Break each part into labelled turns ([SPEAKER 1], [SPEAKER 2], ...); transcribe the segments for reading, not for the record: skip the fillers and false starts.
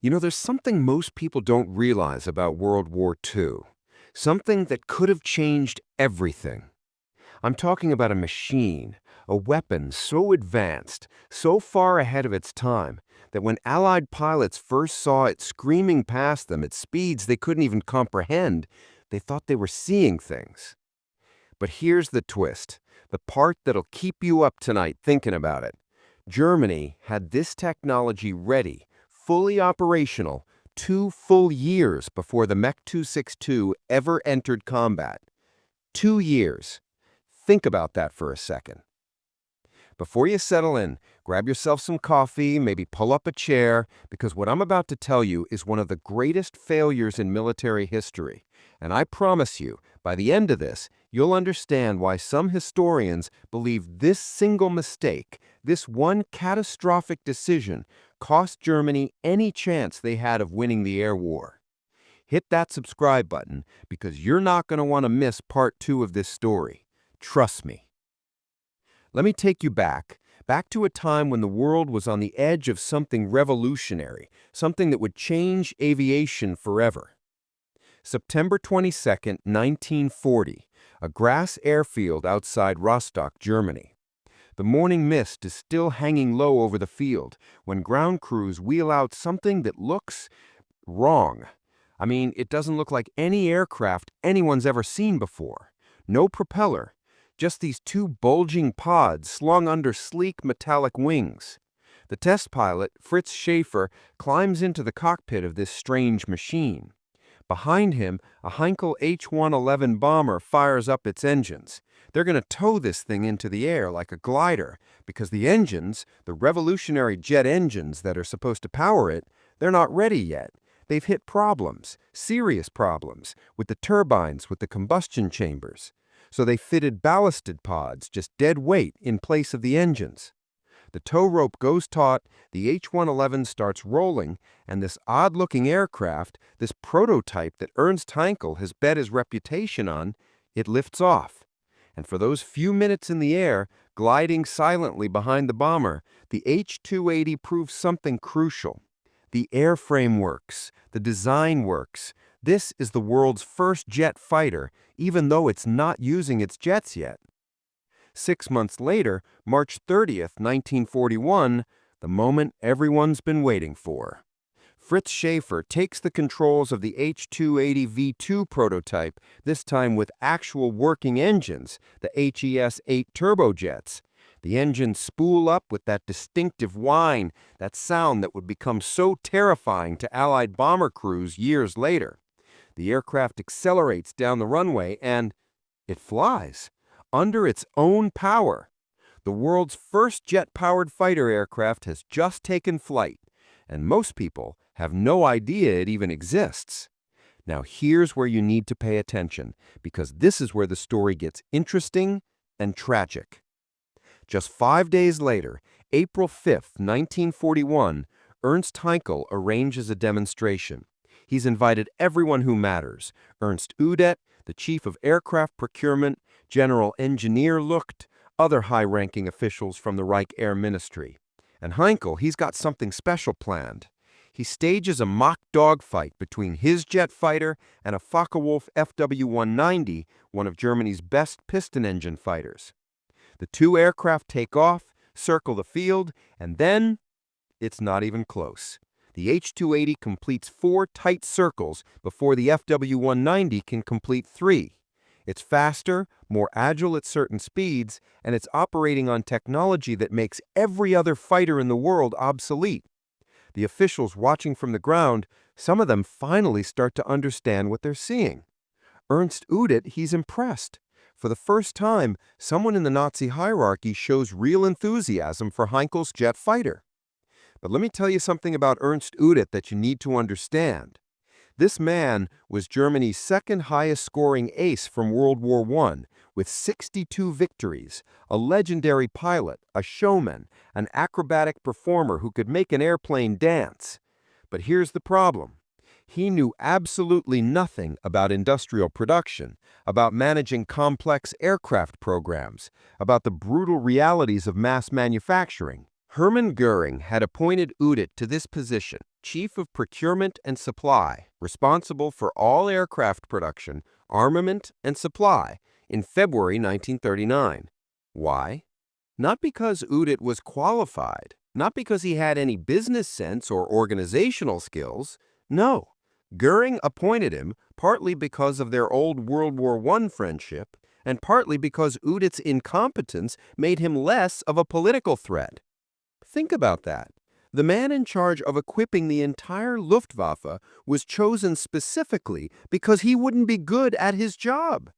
[SPEAKER 1] There's something most people don't realize about World War II. Something that could have changed everything. I'm talking about a machine, a weapon so advanced, so far ahead of its time, that when Allied pilots first saw it screaming past them at speeds they couldn't even comprehend, they thought they were seeing things. But here's the twist, the part that'll keep you up tonight thinking about it. Germany had this technology ready, fully operational, 2 full years before the Me-262 ever entered combat. 2 years. Think about that for a second. Before you settle in, grab yourself some coffee, maybe pull up a chair, because what I'm about to tell you is one of the greatest failures in military history. And I promise you, by the end of this, you'll understand why some historians believe this single mistake, this one catastrophic decision, cost Germany any chance they had of winning the air war. Hit that subscribe button because you're not going to want to miss part 2 of this story. Trust me. Let me take you back to a time when the world was on the edge of something revolutionary, something that would change aviation forever. September 22nd, 1940, a grass airfield outside Rostock, Germany. The morning mist is still hanging low over the field when ground crews wheel out something that looks wrong. I mean, it doesn't look like any aircraft anyone's ever seen before. No propeller. Just these two bulging pods slung under sleek metallic wings. The test pilot, Fritz Schaefer, climbs into the cockpit of this strange machine. Behind him, a Heinkel H-111 bomber fires up its engines. They're going to tow this thing into the air like a glider, because the engines, the revolutionary jet engines that are supposed to power it, they're not ready yet. They've hit problems, serious problems, with the turbines, with the combustion chambers. So they fitted ballasted pods, just dead weight, in place of the engines. The tow rope goes taut, the H-111 starts rolling, and this odd-looking aircraft, this prototype that Ernst Heinkel has bet his reputation on, it lifts off. And for those few minutes in the air, gliding silently behind the bomber, the H-280 proves something crucial. The airframe works, the design works. This is the world's first jet fighter, even though it's not using its jets yet. 6 months later, March 30th, 1941, the moment everyone's been waiting for. Fritz Schaefer takes the controls of the H-280 V2 prototype, this time with actual working engines, the HES-8 turbojets. The engines spool up with that distinctive whine, that sound that would become so terrifying to Allied bomber crews years later. The aircraft accelerates down the runway and it flies, under its own power. The world's first jet-powered fighter aircraft has just taken flight, and most people have no idea it even exists. Now here's where you need to pay attention, because this is where the story gets interesting and tragic. Just 5 days later, April 5th, 1941, Ernst Heinkel arranges a demonstration. He's invited everyone who matters: Ernst Udet, the chief of aircraft procurement, General Engineer Lucht, other high-ranking officials from the Reich Air Ministry. And Heinkel, he's got something special planned. He stages a mock dogfight between his jet fighter and a Focke-Wulf FW-190, one of Germany's best piston engine fighters. The two aircraft take off, circle the field, and then it's not even close. The H-280 completes 4 tight circles before the FW-190 can complete 3. It's faster, more agile at certain speeds, and it's operating on technology that makes every other fighter in the world obsolete. The officials watching from the ground, some of them finally start to understand what they're seeing. Ernst Udet, he's impressed. For the first time, someone in the Nazi hierarchy shows real enthusiasm for Heinkel's jet fighter. But let me tell you something about Ernst Udet that you need to understand. This man was Germany's second highest scoring ace from World War I, with 62 victories, a legendary pilot, a showman, an acrobatic performer who could make an airplane dance. But here's the problem. He knew absolutely nothing about industrial production, about managing complex aircraft programs, about the brutal realities of mass manufacturing. Hermann Göring had appointed Udet to this position, Chief of Procurement and Supply, responsible for all aircraft production, armament, and supply, in February 1939. Why? Not because Udet was qualified, not because he had any business sense or organizational skills. No, Göring appointed him partly because of their old World War I friendship, and partly because Udet's incompetence made him less of a political threat. Think about that. The man in charge of equipping the entire Luftwaffe was chosen specifically because he wouldn't be good at his job.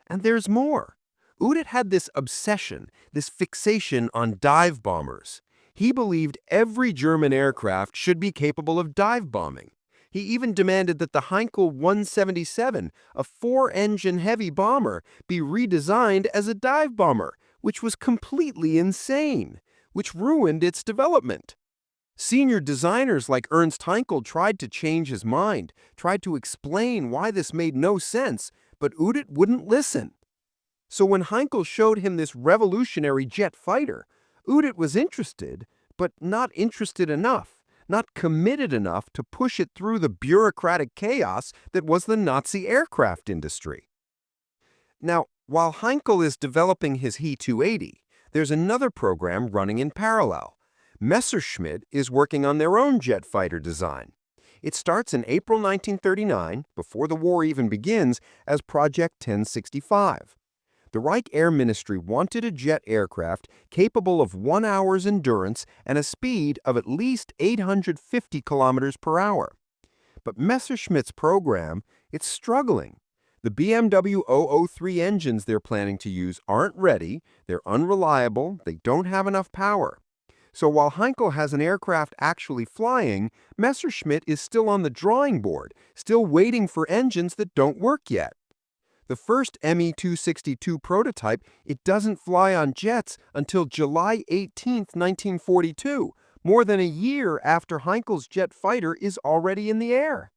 [SPEAKER 1] And there's more. Udet had this obsession, this fixation on dive bombers. He believed every German aircraft should be capable of dive bombing. He even demanded that the Heinkel 177, a four-engine heavy bomber, be redesigned as a dive bomber, which was completely insane, which ruined its development. Senior designers like Ernst Heinkel tried to change his mind, tried to explain why this made no sense, but Udet wouldn't listen. So when Heinkel showed him this revolutionary jet fighter, Udet was interested, but not interested enough, not committed enough to push it through the bureaucratic chaos that was the Nazi aircraft industry. Now, while Heinkel is developing his He-280, there's another program running in parallel. Messerschmitt is working on their own jet fighter design. It starts in April 1939, before the war even begins, as Project 1065. The Reich Air Ministry wanted a jet aircraft capable of 1 hour's endurance and a speed of at least 850 kilometers per hour. But Messerschmitt's program, it's struggling. The BMW 003 engines they're planning to use aren't ready, they're unreliable, they don't have enough power. So while Heinkel has an aircraft actually flying, Messerschmitt is still on the drawing board, still waiting for engines that don't work yet. The first Me-262 prototype, it doesn't fly on jets until July 18, 1942, more than a year after Heinkel's jet fighter is already in the air.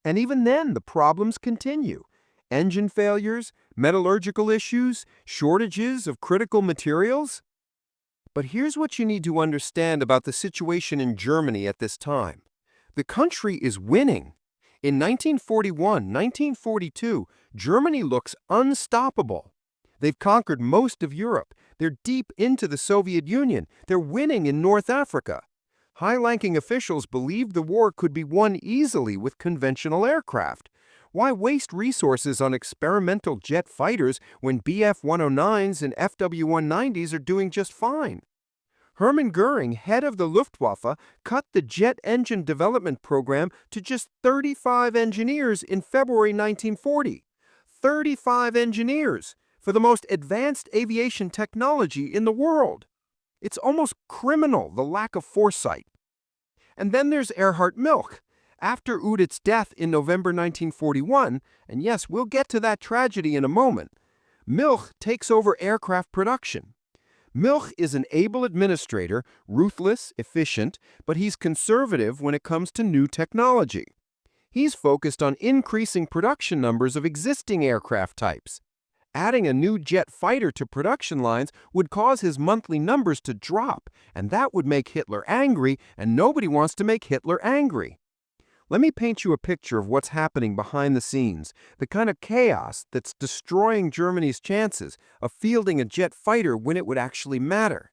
[SPEAKER 1] And even then, the problems continue. Engine failures, metallurgical issues, shortages of critical materials. But here's what you need to understand about the situation in Germany at this time. The country is winning. In 1941, 1942, Germany looks unstoppable. They've conquered most of Europe. They're deep into the Soviet Union. They're winning in North Africa. High-ranking officials believed the war could be won easily with conventional aircraft. Why waste resources on experimental jet fighters when Bf-109s and Fw-190s are doing just fine? Hermann Göring, head of the Luftwaffe, cut the jet engine development program to just 35 engineers in February 1940. 35 engineers for the most advanced aviation technology in the world. It's almost criminal, the lack of foresight. And then there's Erhard Milch. After Udet's death in November 1941, and yes, we'll get to that tragedy in a moment, Milch takes over aircraft production. Milch is an able administrator, ruthless, efficient, but he's conservative when it comes to new technology. He's focused on increasing production numbers of existing aircraft types. Adding a new jet fighter to production lines would cause his monthly numbers to drop, and that would make Hitler angry, and nobody wants to make Hitler angry. Let me paint you a picture of what's happening behind the scenes, the kind of chaos that's destroying Germany's chances of fielding a jet fighter when it would actually matter.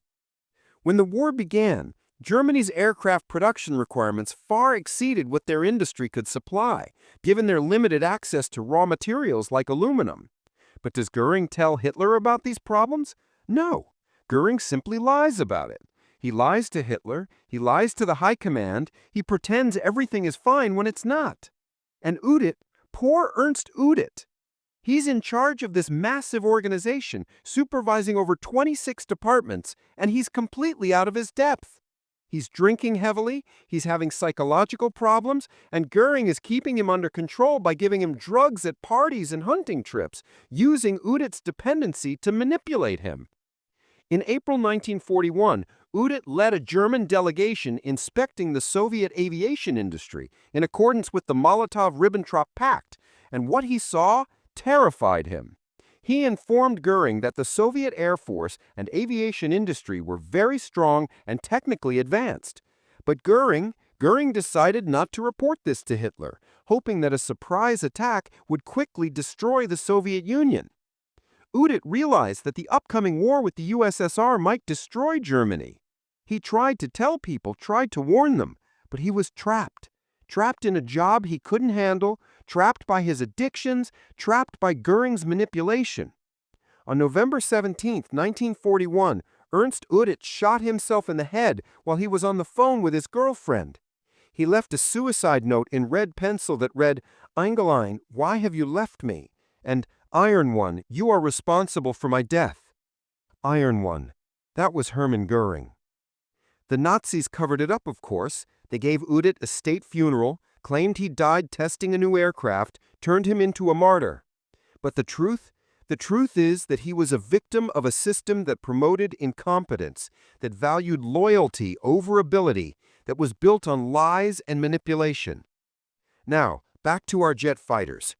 [SPEAKER 1] When the war began, Germany's aircraft production requirements far exceeded what their industry could supply, given their limited access to raw materials like aluminum. But does Göring tell Hitler about these problems? No. Göring simply lies about it. He lies to Hitler, he lies to the high command, he pretends everything is fine when it's not. And Udet, poor Ernst Udet, he's in charge of this massive organization, supervising over 26 departments, and he's completely out of his depth. He's drinking heavily, he's having psychological problems, and Göring is keeping him under control by giving him drugs at parties and hunting trips, using Udet's dependency to manipulate him. In April 1941, Udet led a German delegation inspecting the Soviet aviation industry in accordance with the Molotov-Ribbentrop Pact, and what he saw terrified him. He informed Göring that the Soviet Air Force and aviation industry were very strong and technically advanced. But Göring
[SPEAKER 2] Göring decided not to report this to Hitler, hoping that a surprise attack would quickly destroy the Soviet Union. Udet realized that the upcoming war with the USSR might destroy Germany. He tried to tell people, tried to warn them, but he was trapped. Trapped in a job he couldn't handle, trapped by his addictions, trapped by Göring's manipulation. On November 17, 1941, Ernst Udet shot himself in the head while he was on the phone with his girlfriend. He left a suicide note in red pencil that read, "Eingelein, why have you left me?" and "Iron One, you are responsible for my death." Iron One. That was Hermann Göring. The Nazis covered it up, of course. They gave Udet a state funeral, claimed he died testing a new aircraft, turned him into a martyr. But the truth? The truth is that he was a victim of a system that promoted incompetence, that valued loyalty over ability, that was built on lies and manipulation. Now, back to our jet fighters.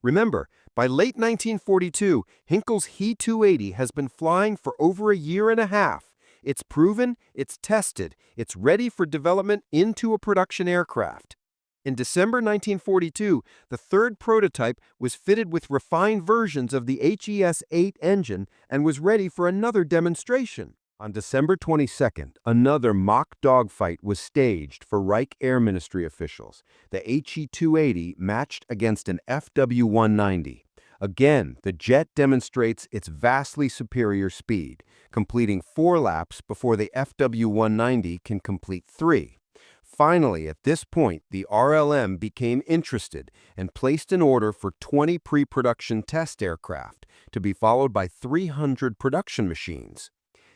[SPEAKER 2] Remember, by late 1942, Heinkel's He-280 has been flying for over a year and a half. It's proven, it's tested, it's ready for development into a production aircraft. In December 1942, the third prototype was fitted with refined versions of the HES-8 engine and was ready for another demonstration. On December 22nd, another mock dogfight was staged for Reich Air Ministry officials. The He-280 matched against an FW-190. Again, the jet demonstrates its vastly superior speed, completing 4 laps before the FW-190 can complete 3. Finally, at this point, the RLM became interested and placed an order for 20 pre-production test aircraft, to be followed by 300 production machines.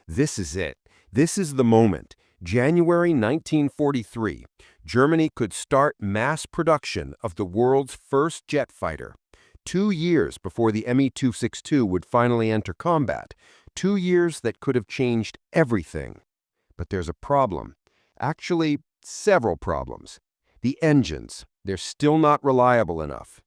[SPEAKER 2] This is it. This is the moment. January 1943, Germany could start mass production of the world's first jet fighter. 2 years before the Me-262 would finally enter combat. 2 years that could have changed everything. But there's a problem. Actually, several problems. The engines, they're still not reliable enough.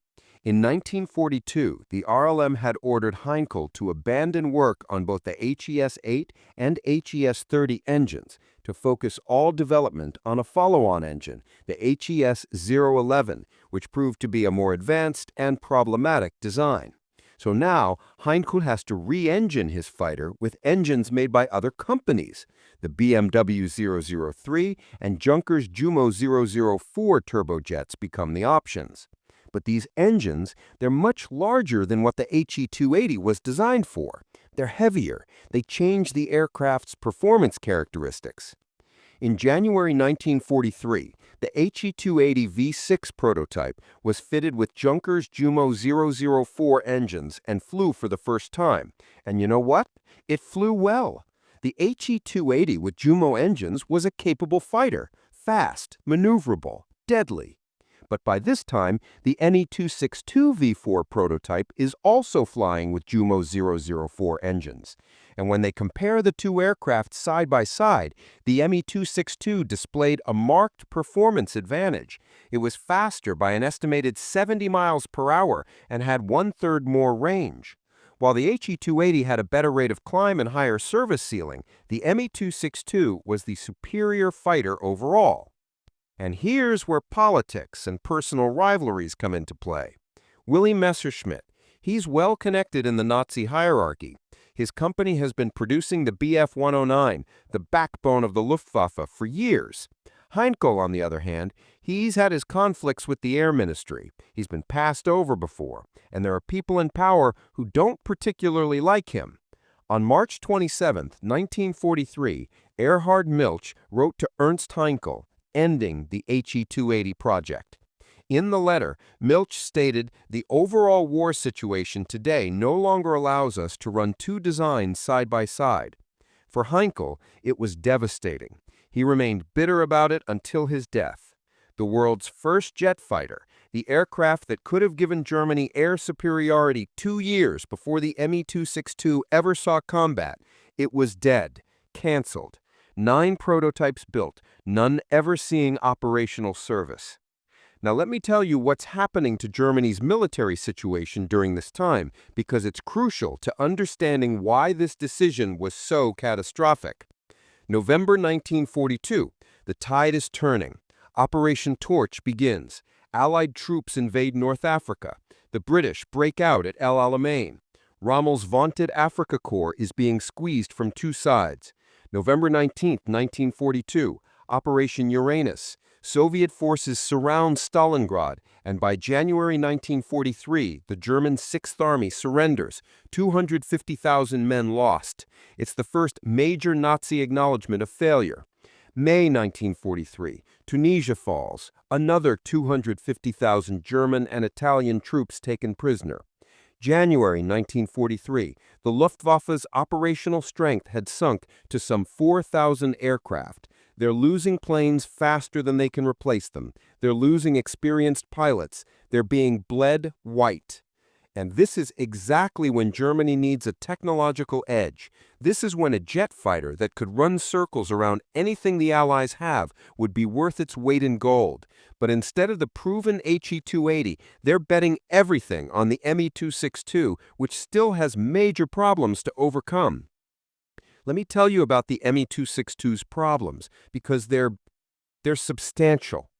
[SPEAKER 2] In 1942, the RLM had ordered Heinkel to abandon work on both the HES-8 and HES-30 engines to focus all development on a follow-on engine, the HES-011, which proved to be a more advanced and problematic design. So now, Heinkel has to re-engine his fighter with engines made by other companies. The BMW 003 and Junkers Jumo 004 turbojets become the options. But these engines, they're much larger than what the He-280 was designed for. They're heavier. They change the aircraft's performance characteristics. In January 1943, the He-280 V6 prototype was fitted with Junkers Jumo 004 engines and flew for the first time. And you know what? It flew well. The He-280 with Jumo engines was a capable fighter, fast, maneuverable, deadly. But by this time, the Me-262 V4 prototype is also flying with Jumo 004 engines. And when they compare the two aircraft side by side, the Me-262 displayed a marked performance advantage. It was faster by an estimated 70 miles per hour and had 1/3 more range. While the He-280 had a better rate of climb and higher service ceiling, the Me-262 was the superior fighter overall. And here's where politics and personal rivalries come into play. Willy Messerschmitt, he's well connected in the Nazi hierarchy. His company has been producing the Bf-109, the backbone of the Luftwaffe, for years. Heinkel, on the other hand, he's had his conflicts with the Air Ministry. He's been passed over before, and there are people in power who don't particularly like him. On March 27, 1943, Erhard Milch wrote to Ernst Heinkel, ending the He-280 project. In the letter, Milch stated, "The overall war situation today no longer allows us to run two designs side by side." For Heinkel, it was devastating. He remained bitter about it until his death. The world's first jet fighter, the aircraft that could have given Germany air superiority 2 years before the Me-262 ever saw combat, it was dead, canceled. 9 prototypes built, none ever seeing operational service. Now let me tell you what's happening to Germany's military situation during this time, because it's crucial to understanding why this decision was so catastrophic. November 1942, the tide is turning. Operation Torch begins. Allied troops invade North Africa. The British break out at El Alamein. Rommel's vaunted Africa Corps is being squeezed from two sides. November 19, 1942, Operation Uranus. Soviet forces surround Stalingrad, and by January 1943, the German Sixth Army surrenders, 250,000 men lost. It's the first major Nazi acknowledgement of failure. May 1943, Tunisia falls, another 250,000 German and Italian troops taken prisoner. January 1943, the Luftwaffe's operational strength had sunk to some 4,000 aircraft. They're losing planes faster than they can replace them. They're losing experienced pilots. They're being bled white. And this is exactly when Germany needs a technological edge. This is when a jet fighter that could run circles around anything the Allies have would be worth its weight in gold. But instead of the proven He-280, they're betting everything on the Me-262, which still has major problems to overcome. Let me tell you about the Me-262's problems, because they're substantial.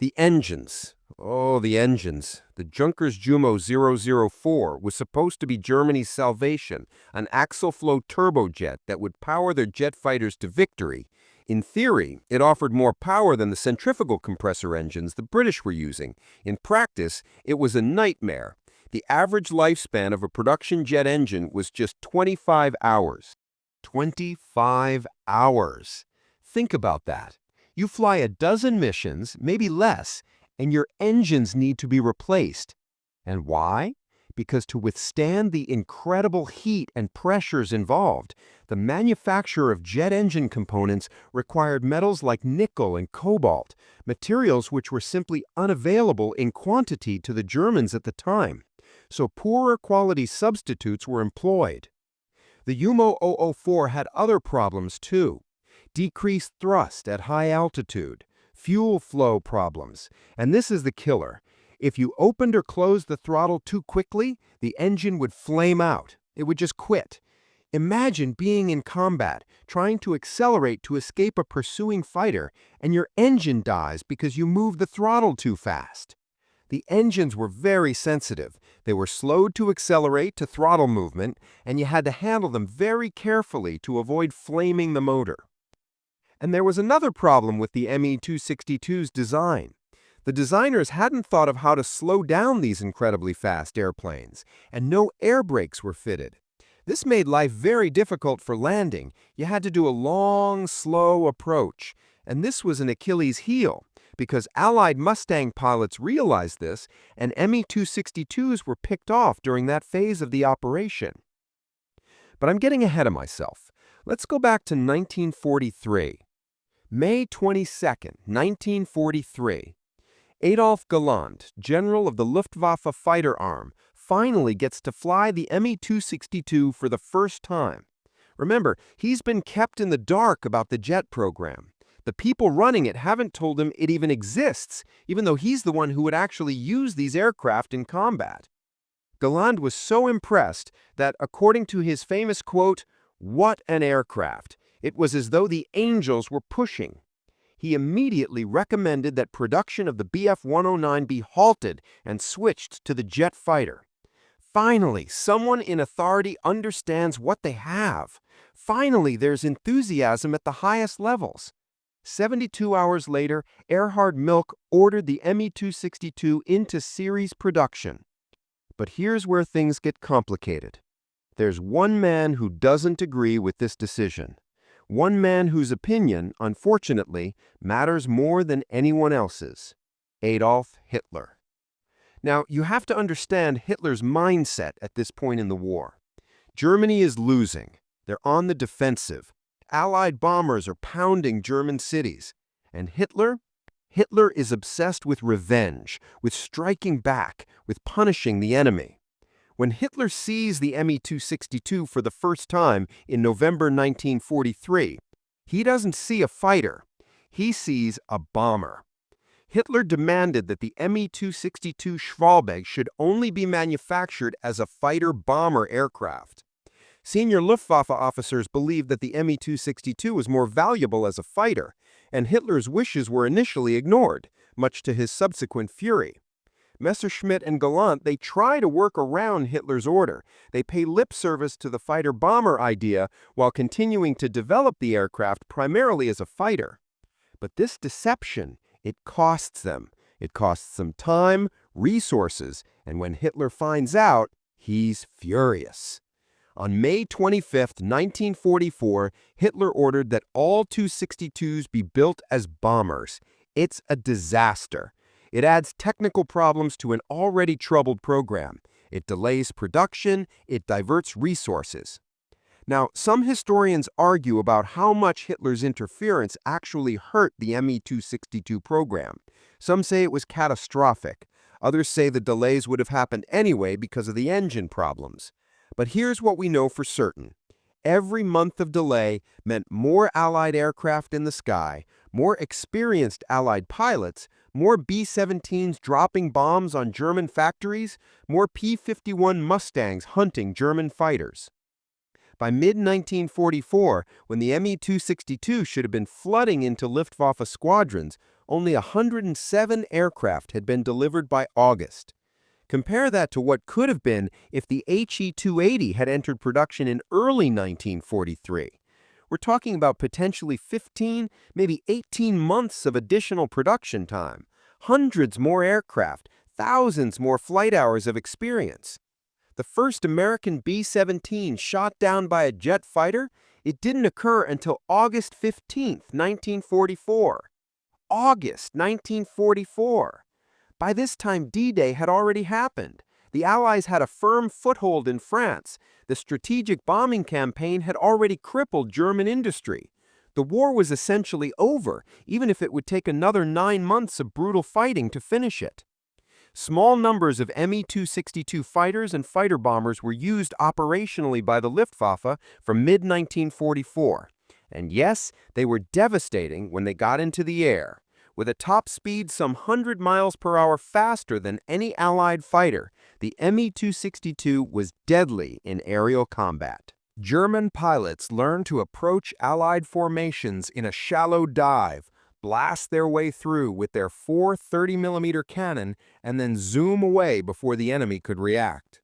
[SPEAKER 2] The engines. Oh, the engines. The Junkers Jumo 004 was supposed to be Germany's salvation, an axial-flow turbojet that would power their jet fighters to victory. In theory, it offered more power than the centrifugal compressor engines the British were using. In practice, it was a nightmare. The average lifespan of a production jet engine was just 25 hours. 25 hours. Think about that. You fly a dozen missions, maybe less, and your engines need to be replaced. And why? Because to withstand the incredible heat and pressures involved, the manufacture of jet engine components required metals like nickel and cobalt, materials which were simply unavailable in quantity to the Germans at the time. So poorer quality substitutes were employed. The Jumo 004 had other problems too. Decreased thrust at high altitude, fuel flow problems, and this is the killer. If you opened or closed the throttle too quickly, the engine would flame out. It would just quit. Imagine being in combat, trying to accelerate to escape a pursuing fighter, and your engine dies because you moved the throttle too fast. The engines were very sensitive. They were slowed to accelerate to throttle movement, and you had to handle them very carefully to avoid flaming the motor. And there was another problem with the Me-262's design. The designers hadn't thought of how to slow down these incredibly fast airplanes, and no air brakes were fitted. This made life very difficult for landing. You had to do a long, slow approach, and this was an Achilles heel, because Allied Mustang pilots realized this, and Me-262s were picked off during that phase of the operation. But I'm getting ahead of myself. Let's go back to 1943. May 22, 1943. Adolf Galland, general of the Luftwaffe fighter arm, finally gets to fly the Me-262 for the first time. Remember, he's been kept in the dark about the jet program. The people running it haven't told him it even exists, even though he's the one who would actually use these aircraft in combat. Galland was so impressed that, according to his famous quote, "What an aircraft! It was as though the angels were pushing." He immediately recommended that production of the Bf-109 be halted and switched to the jet fighter. Finally, someone in authority understands what they have. Finally, there's enthusiasm at the highest levels. 72 hours later, Erhard Milch ordered the Me-262 into series production. But here's where things get complicated. There's one man who doesn't agree with this decision. One man whose opinion, unfortunately, matters more than anyone else's: Adolf Hitler. Now, you have to understand Hitler's mindset at this point in the war. Germany is losing. They're on the defensive. Allied bombers are pounding German cities. And Hitler is obsessed with revenge, with striking back, with punishing the enemy. When Hitler sees the Me-262 for the first time in November 1943, he doesn't see a fighter. He sees a bomber. Hitler demanded that the Me-262 Schwalbe should only be manufactured as a fighter-bomber aircraft. Senior Luftwaffe officers believed that the Me-262 was more valuable as a fighter, and Hitler's wishes were initially ignored, much to his subsequent fury. Messerschmitt and Gallant, they try to work around Hitler's order. They pay lip service to the fighter-bomber idea while continuing to develop the aircraft primarily as a fighter. But this deception, it costs them. It costs them time, resources, and when Hitler finds out, he's furious. On May 25, 1944, Hitler ordered that all 262s be built as bombers. It's a disaster. It adds technical problems to an already troubled program. It delays production, it diverts resources. Now, some historians argue about how much Hitler's interference actually hurt the Me-262 program. Some say it was catastrophic. Others say the delays would have happened anyway because of the engine problems. But here's what we know for certain. Every month of delay meant more Allied aircraft in the sky, more experienced Allied pilots, more B-17s dropping bombs on German factories, more P-51 Mustangs hunting German fighters. By mid-1944, when the Me-262 should have been flooding into Luftwaffe squadrons, only 107 aircraft had been delivered by August. Compare that to what could have been if the He-280 had entered production in early 1943. We're talking about potentially 15, maybe 18 months of additional production time, hundreds more aircraft, thousands more flight hours of experience. The first American B-17 shot down by a jet fighter, it didn't occur until August 15, 1944. August 1944. By this time, D-Day had already happened. The Allies had a firm foothold in France. The strategic bombing campaign had already crippled German industry. The war was essentially over, even if it would take another 9 months of brutal fighting to finish it. Small numbers of Me-262 fighters and fighter bombers were used operationally by the Luftwaffe from mid-1944. And yes, they were devastating when they got into the air. With a top speed some 100 miles per hour faster than any Allied fighter, the Me-262 was deadly in aerial combat. German pilots learned to approach Allied formations in a shallow dive, blast their way through with their 4 30mm cannon, and then zoom away before the enemy could react.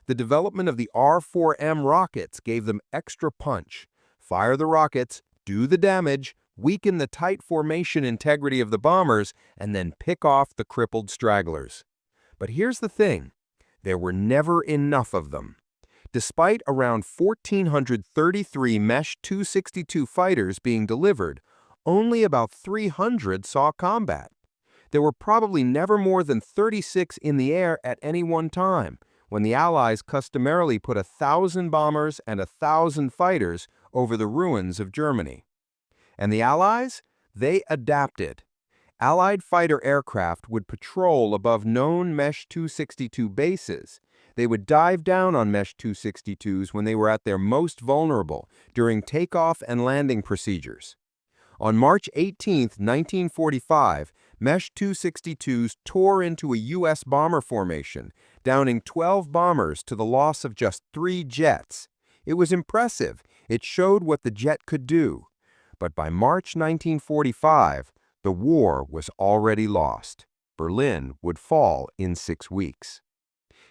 [SPEAKER 2] The development of the R-4M rockets gave them extra punch. Fire the rockets, do the damage, weaken the tight formation integrity of the bombers, and then pick off the crippled stragglers. But here's the thing, there were never enough of them. Despite around 1,433 Mesh 262 fighters being delivered, only about 300 saw combat. There were probably never more than 36 in the air at any one time, when the Allies customarily put 1,000 bombers and 1,000 fighters over the ruins of Germany. And the Allies? They adapted. Allied fighter aircraft would patrol above known Mesh 262 bases. They would dive down on Mesh 262s when they were at their most vulnerable, during takeoff and landing procedures. On March 18, 1945, Mesh 262s tore into a U.S. bomber formation, downing 12 bombers to the loss of just 3 jets. It was impressive. It showed what the jet could do. But by March 1945, the war was already lost. Berlin would fall in 6 weeks.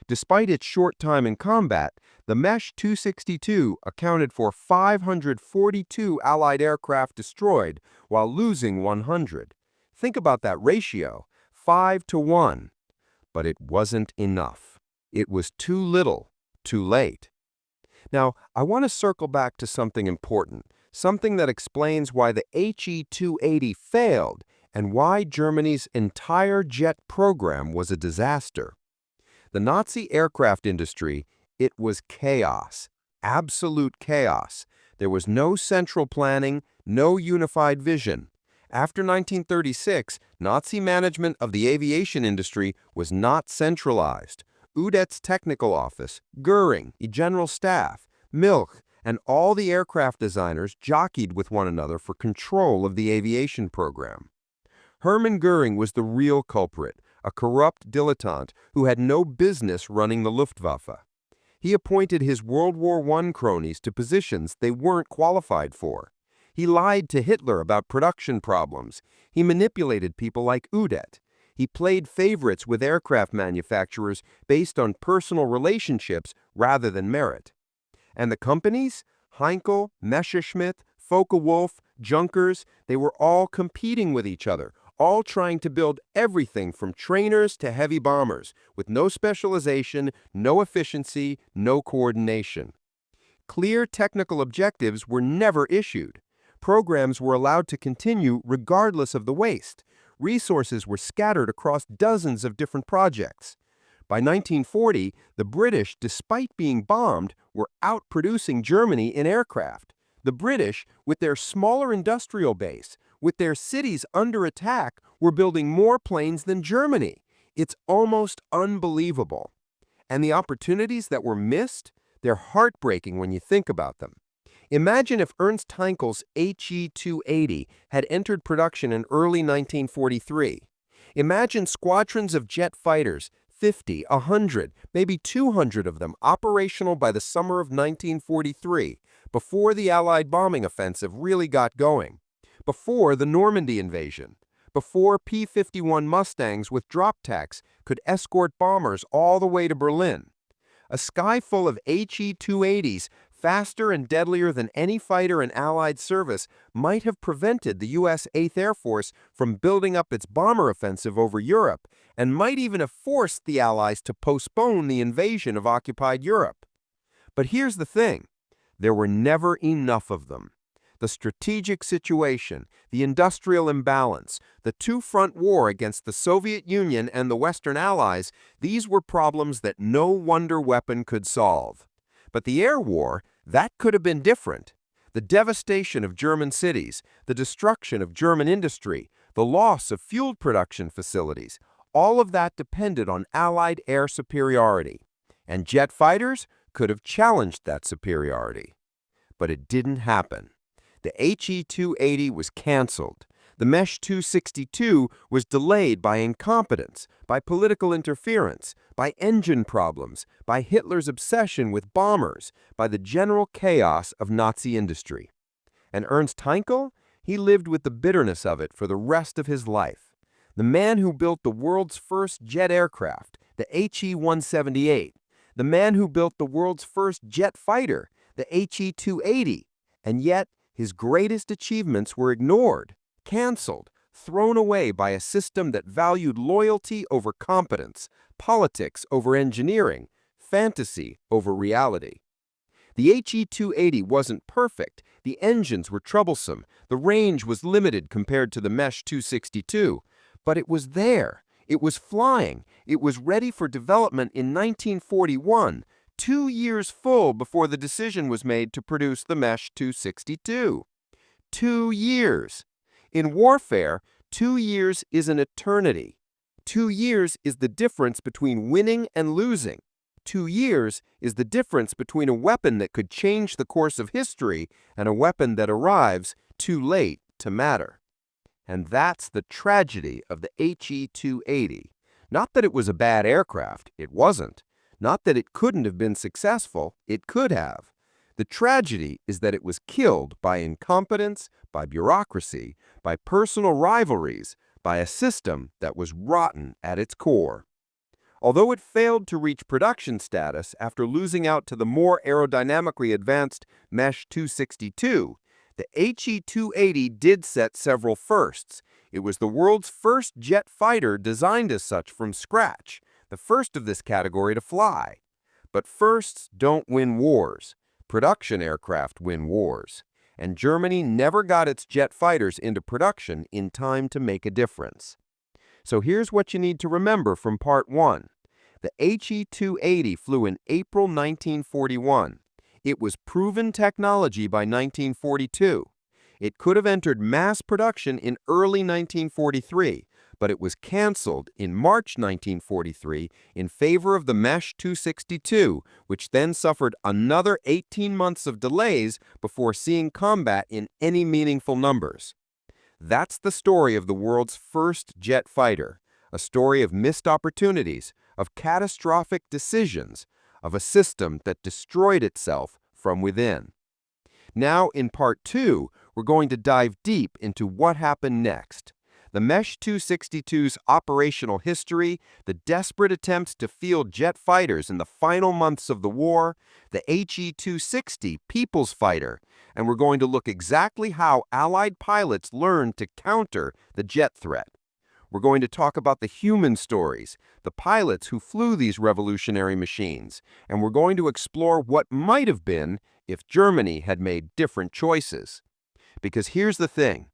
[SPEAKER 2] Despite its short time in combat, the Mesh 262 accounted for 542 Allied aircraft destroyed while losing 100. Think about that ratio, 5 to 1. But it wasn't enough. It was too little, too late. Now, I want to circle back to something important, something that explains why the He-280 failed and why Germany's entire jet program was a disaster. The Nazi aircraft industry, it was chaos, absolute chaos. There was no central planning, no unified vision. After 1936, Nazi management of the aviation industry was not centralized. Udet's technical office, Göring, the general staff, Milch, and all the aircraft designers jockeyed with one another for control of the aviation program. Hermann Göring was the real culprit, a corrupt dilettante who had no business running the Luftwaffe. He appointed his World War I cronies to positions they weren't qualified for. He lied to Hitler about production problems. He manipulated people like Udet. He played favorites with aircraft manufacturers based on personal relationships rather than merit. And the companies? Heinkel, Messerschmitt, Focke-Wulf, Junkers, they were all competing with each other, all trying to build everything from trainers to heavy bombers, with no specialization, no efficiency, no coordination. Clear technical objectives were never issued. Programs were allowed to continue regardless of the waste. Resources were scattered across dozens of different projects. By 1940, the British, despite being bombed, were outproducing Germany in aircraft. The British, with their smaller industrial base, with their cities under attack, were building more planes than Germany. It's almost unbelievable. And the opportunities that were missed? They're heartbreaking when you think about them. Imagine if Ernst Heinkel's He-280 had entered production in early 1943. Imagine squadrons of jet fighters, 50, 100, maybe 200 of them operational by the summer of 1943, before the Allied bombing offensive really got going, before the Normandy invasion, before P-51 Mustangs with drop tanks could escort bombers all the way to Berlin. A sky full of He-280s, faster and deadlier than any fighter in Allied service, might have prevented the U.S. 8th Air Force from building up its bomber offensive over Europe, and might even have forced the Allies to postpone the invasion of occupied Europe. But here's the thing. There were never enough of them. The strategic situation, the industrial imbalance, the two-front war against the Soviet Union and the Western Allies, these were problems that no wonder weapon could solve. But the air war, that could have been different. The devastation of German cities, the destruction of German industry, the loss of fuel production facilities, all of that depended on Allied air superiority. And jet fighters could have challenged that superiority. But it didn't happen. The He-280 was canceled. The Me-262 was delayed by incompetence, by political interference, by engine problems, by Hitler's obsession with bombers, by the general chaos of Nazi industry. And Ernst Heinkel? He lived with the bitterness of it for the rest of his life. The man who built the world's first jet aircraft, the He-178. The man who built the world's first jet fighter, the He-280. And yet, his greatest achievements were ignored, canceled, thrown away by a system that valued loyalty over competence, politics over engineering, fantasy over reality. The He-280 wasn't perfect, the engines were troublesome, the range was limited compared to the Me-262, but it was there, it was flying, it was ready for development in 1941, 2 years full before the decision was made to produce the Me-262. 2 years. In warfare, 2 years is an eternity. 2 years is the difference between winning and losing. 2 years is the difference between a weapon that could change the course of history and a weapon that arrives too late to matter. And that's the tragedy of the He-280. Not that it was a bad aircraft, it wasn't. Not that it couldn't have been successful, it could have. The tragedy is that it was killed by incompetence, by bureaucracy, by personal rivalries, by a system that was rotten at its core. Although it failed to reach production status after losing out to the more aerodynamically advanced Me-262, the He-280 did set several firsts. It was the world's first jet fighter designed as such from scratch, the first of this category to fly. But firsts don't win wars. Production aircraft win wars. And Germany never got its jet fighters into production in time to make a difference. So here's what you need to remember from Part 1. The He-280 flew in April 1941. It was proven technology by 1942. It could have entered mass production in early 1943, but it was canceled in March 1943 in favor of the Me-262, which then suffered another 18 months of delays before seeing combat in any meaningful numbers. That's the story of the world's first jet fighter, a story of missed opportunities, of catastrophic decisions, of a system that destroyed itself from within. Now, in Part 2, we're going to dive deep into what happened next. The Me-262's operational history, the desperate attempts to field jet fighters in the final months of the war, the HE-260 People's Fighter, and we're going to look exactly how Allied pilots learned to counter the jet threat. We're going to talk about the human stories, the pilots who flew these revolutionary machines, and we're going to explore what might have been if Germany had made different choices. Because here's the thing.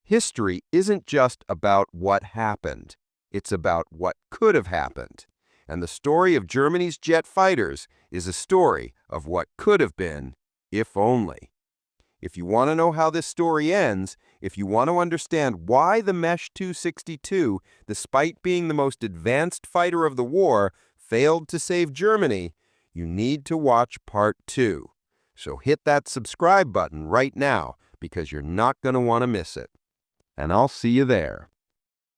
[SPEAKER 2] History isn't just about what happened. It's about what could have happened. And the story of Germany's jet fighters is a story of what could have been, if only. If you want to know how this story ends, if you want to understand why the Me-262, despite being the most advanced fighter of the war, failed to save Germany, you need to watch part 2. So hit that subscribe button right now, because you're not going to want to miss it. And I'll see you there.